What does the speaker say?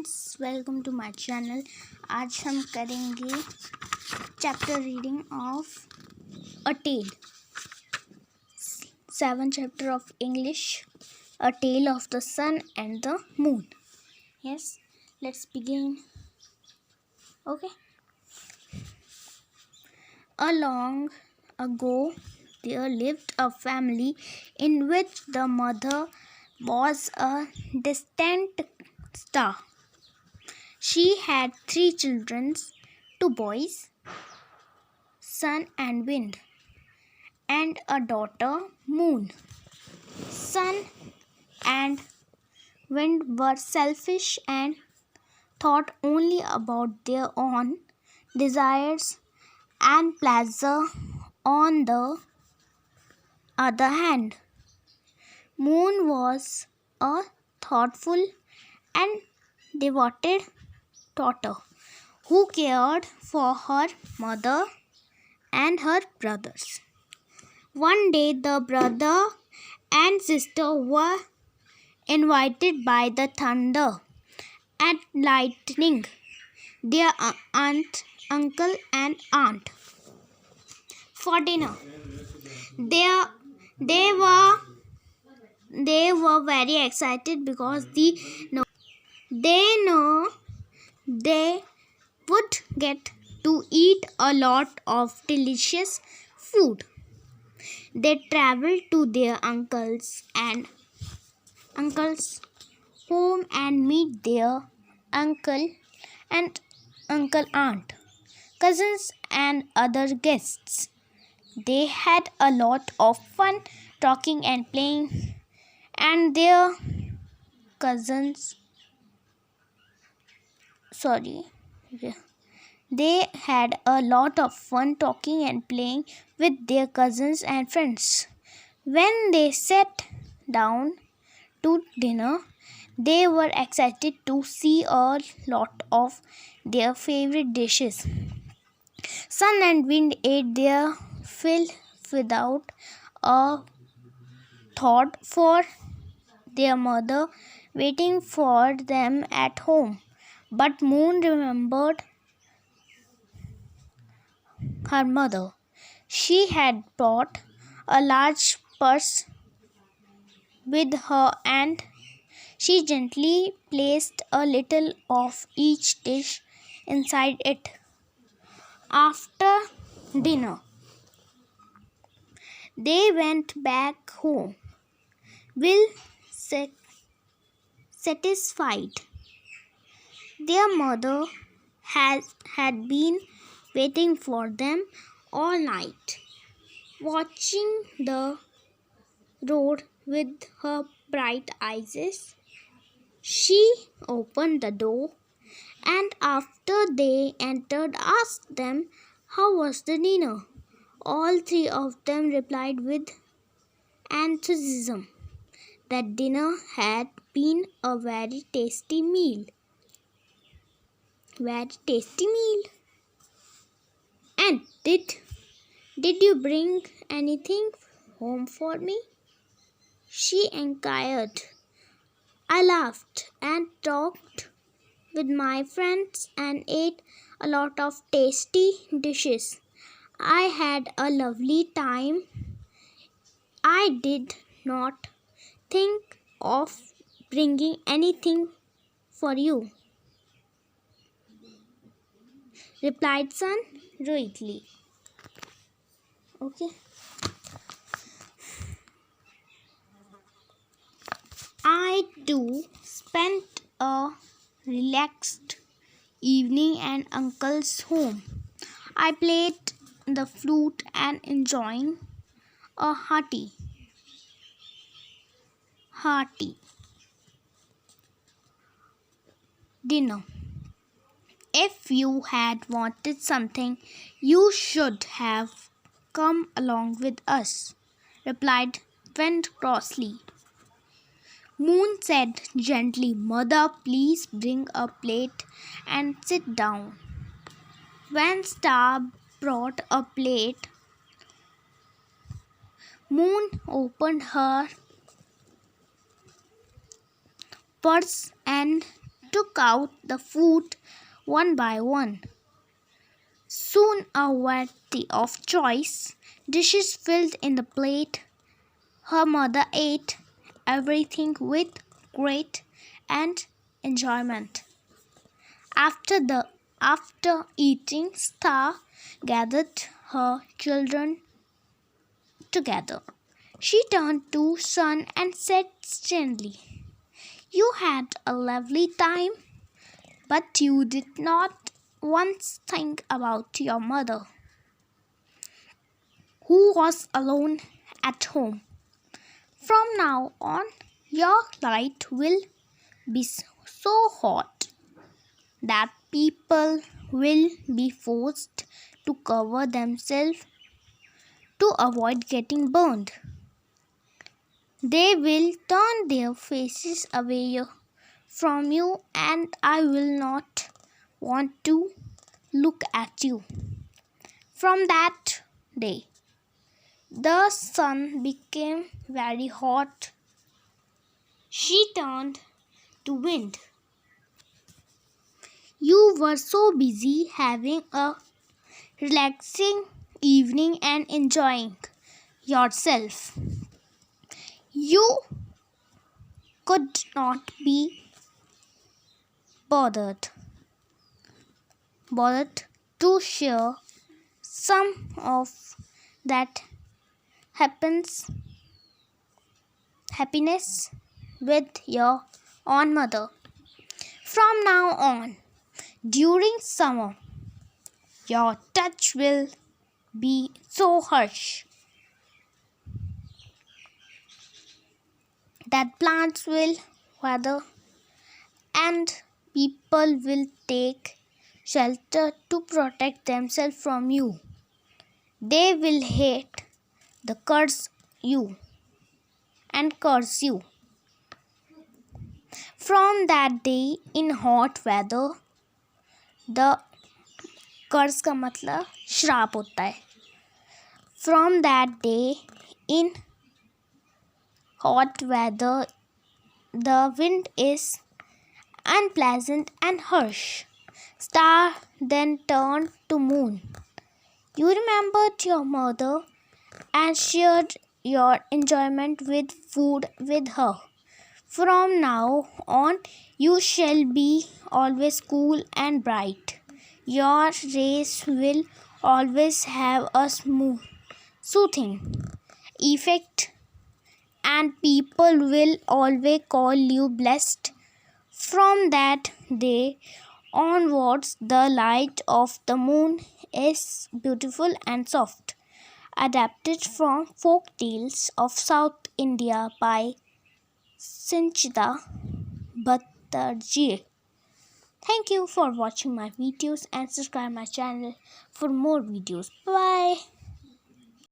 Friends, welcome to my channel. आज हम करेंगे chapter reading of a tale, 7 chapter of English, A Tale of the Sun and the Moon. Yes, let's begin. Okay. A long ago, there lived a family in which the mother was a distant star. She had 3 children, 2 boys, Sun and Wind, and a daughter, Moon. Sun and Wind were selfish and thought only about their own desires and pleasure. On the other hand, Moon was a thoughtful and devoted daughter who cared for her mother and her brothers. One day, the brother and sister were invited by the thunder and lightning, their uncle and aunt, for dinner. They were very excited because they know they would get to eat a lot of delicious food. They traveled to their uncle's home and meet their uncle and aunt, cousins and other guests. They had a lot of fun talking and playing, and their cousins they had a lot of fun talking and playing with their cousins and friends. When they sat down to dinner, they were excited to see a lot of their favorite dishes. Sun and Wind ate their fill without a thought for their mother waiting for them at home. But Moon remembered her mother. She had brought a large purse with her, and she gently placed a little of each dish inside it. After dinner, they went back home, well satisfied. Their mother had been waiting for them all night, watching the road with her bright eyes. She opened the door, and after they entered, asked them how was the dinner. All 3 of them replied with enthusiasm that dinner had been a very tasty meal. Very tasty meal. And did you bring anything home for me? She inquired. I laughed and talked with my friends and ate a lot of tasty dishes. I had a lovely time. I did not think of bringing anything for you, replied Sun ruefully. Okay. I too spent a relaxed evening at Uncle's home. I played the flute and enjoying a hearty dinner. If you had wanted something, you should have come along with us, replied Wind crossly. Moon said gently, Mother, please bring a plate and sit down. When Star brought a plate, Moon opened her purse and took out the food one by one. Soon a variety of choice dishes filled in the plate. Her mother ate everything with great and enjoyment. After eating, Star gathered her children together. She turned to Sun and said gently, "You had a lovely time, but you did not once think about your mother, who was alone at home. From now on, your light will be so hot that people will be forced to cover themselves to avoid getting burned. They will turn their faces away from you, and I will not want to look at you." From that day, the sun became very hot. She turned to wind. "You were so busy having a relaxing evening and enjoying yourself. You could not be bothered to share some of that happiness with your own mother. From now on, during summer, your touch will be so harsh that plants will wither and people will take shelter to protect themselves from you. They will hate the curse you and curse you." From that day, in hot weather, the कर्ज का मतलब श्राप होता है. From that day, in hot weather, the wind is unpleasant and harsh. Star then turned to Moon. You remembered your mother and shared your enjoyment with food with her. From now on, you shall be always cool and bright. Your rays will always have a soothing effect, and people will always call you blessed. From that day onwards, the light of the moon is beautiful and soft. Adapted from folk tales of South India by Sinchita Bhattarji. Thank you for watching my videos and subscribe my channel for more videos. Bye.